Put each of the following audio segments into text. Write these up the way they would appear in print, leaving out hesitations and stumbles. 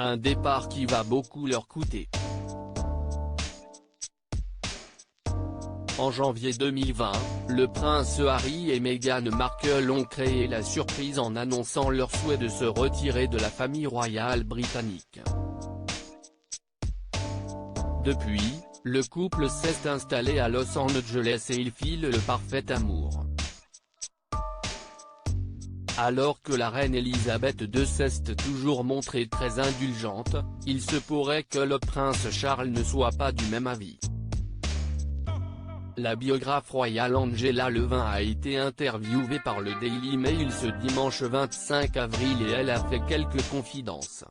Un départ qui va beaucoup leur coûter. En janvier 2020, le prince Harry et Meghan Markle ont créé la surprise en annonçant leur souhait de se retirer de la famille royale britannique. Depuis, le couple s'est installé à Los Angeles et il file le parfait amour. Alors que la reine Elisabeth II s'est toujours montrée très indulgente, il se pourrait que le prince Charles ne soit pas du même avis. La biographe royale Angela Levin a été interviewée par le Daily Mail ce dimanche 25 avril et elle a fait quelques confidences.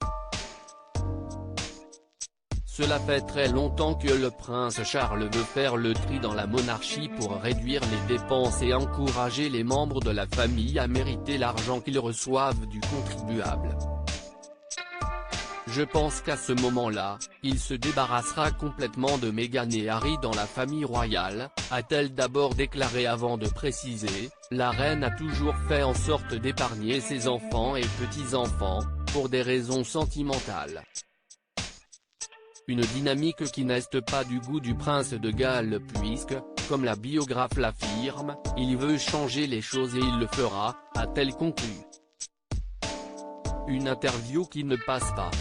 Cela fait très longtemps que le prince Charles veut faire le tri dans la monarchie pour réduire les dépenses et encourager les membres de la famille à mériter l'argent qu'ils reçoivent du contribuable. Je pense qu'à ce moment-là, il se débarrassera complètement de Meghan et Harry dans la famille royale, a-t-elle d'abord déclaré avant de préciser, la reine a toujours fait en sorte d'épargner ses enfants et petits-enfants, pour des raisons sentimentales. Une dynamique qui n'est pas du goût du prince de Galles puisque, comme la biographe l'affirme, il veut changer les choses et il le fera, a-t-elle conclu. Une interview qui ne passe pas.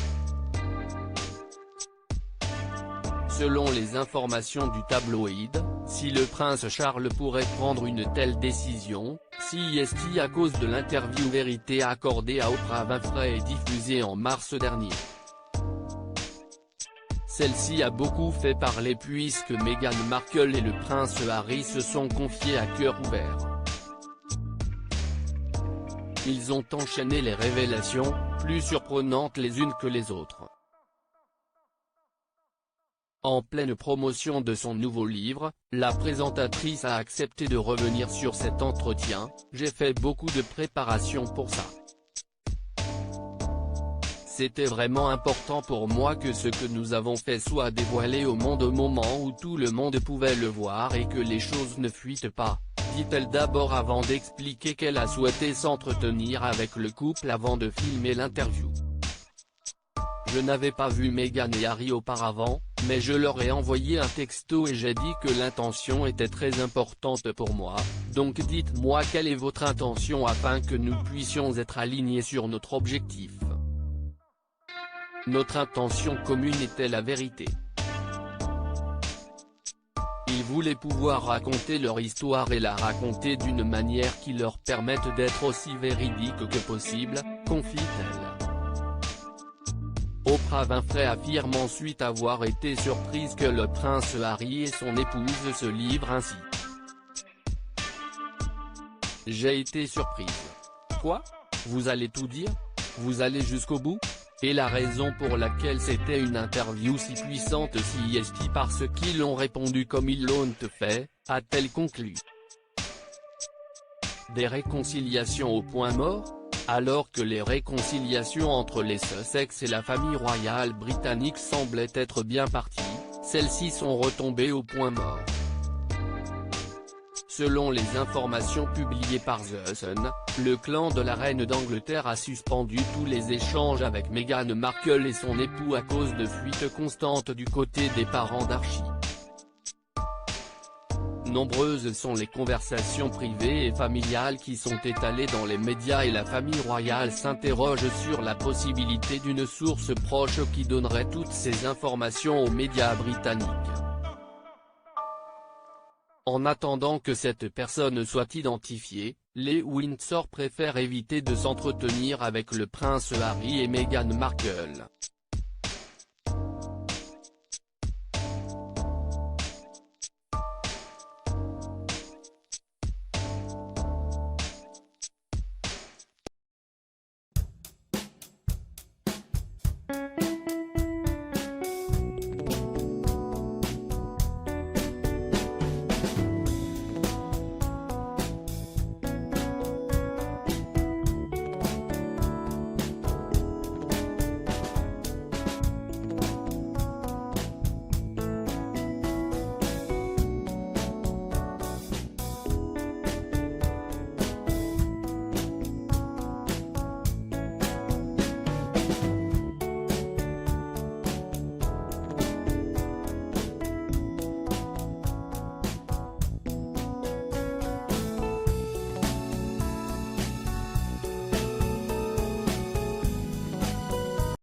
Selon les informations du tabloïd, si le prince Charles pourrait prendre une telle décision, c'est à cause de l'interview vérité accordée à Oprah Winfrey et diffusée en mars dernier. Celle-ci a beaucoup fait parler puisque Meghan Markle et le prince Harry se sont confiés à cœur ouvert. Ils ont enchaîné les révélations, plus surprenantes les unes que les autres. En pleine promotion de son nouveau livre, la présentatrice a accepté de revenir sur cet entretien, « J'ai fait beaucoup de préparation pour ça. C'était vraiment important pour moi que ce que nous avons fait soit dévoilé au monde au moment où tout le monde pouvait le voir et que les choses ne fuitent pas », dit-elle d'abord avant d'expliquer qu'elle a souhaité s'entretenir avec le couple avant de filmer l'interview. Je n'avais pas vu Meghan et Harry auparavant, mais je leur ai envoyé un texto et j'ai dit que l'intention était très importante pour moi, donc dites-moi quelle est votre intention afin que nous puissions être alignés sur notre objectif. Notre intention commune était la vérité. Ils voulaient pouvoir raconter leur histoire et la raconter d'une manière qui leur permette d'être aussi véridique que possible, confie-t-elle. Oprah Winfrey affirme ensuite avoir été surprise que le prince Harry et son épouse se livrent ainsi. J'ai été surprise. Quoi? Vous allez tout dire? Vous allez jusqu'au bout? Et la raison pour laquelle c'était une interview si puissante c'est parce qu'ils ont répondu comme ils l'ont fait, a-t-elle conclu. Des réconciliations au point mort? Alors que les réconciliations entre les Sussex et la famille royale britannique semblaient être bien parties, celles-ci sont retombées au point mort. Selon les informations publiées par The Sun, le clan de la reine d'Angleterre a suspendu tous les échanges avec Meghan Markle et son époux à cause de fuites constantes du côté des parents d'Archie. Nombreuses sont les conversations privées et familiales qui sont étalées dans les médias et la famille royale s'interroge sur la possibilité d'une source proche qui donnerait toutes ces informations aux médias britanniques. En attendant que cette personne soit identifiée, les Windsor préfèrent éviter de s'entretenir avec le prince Harry et Meghan Markle.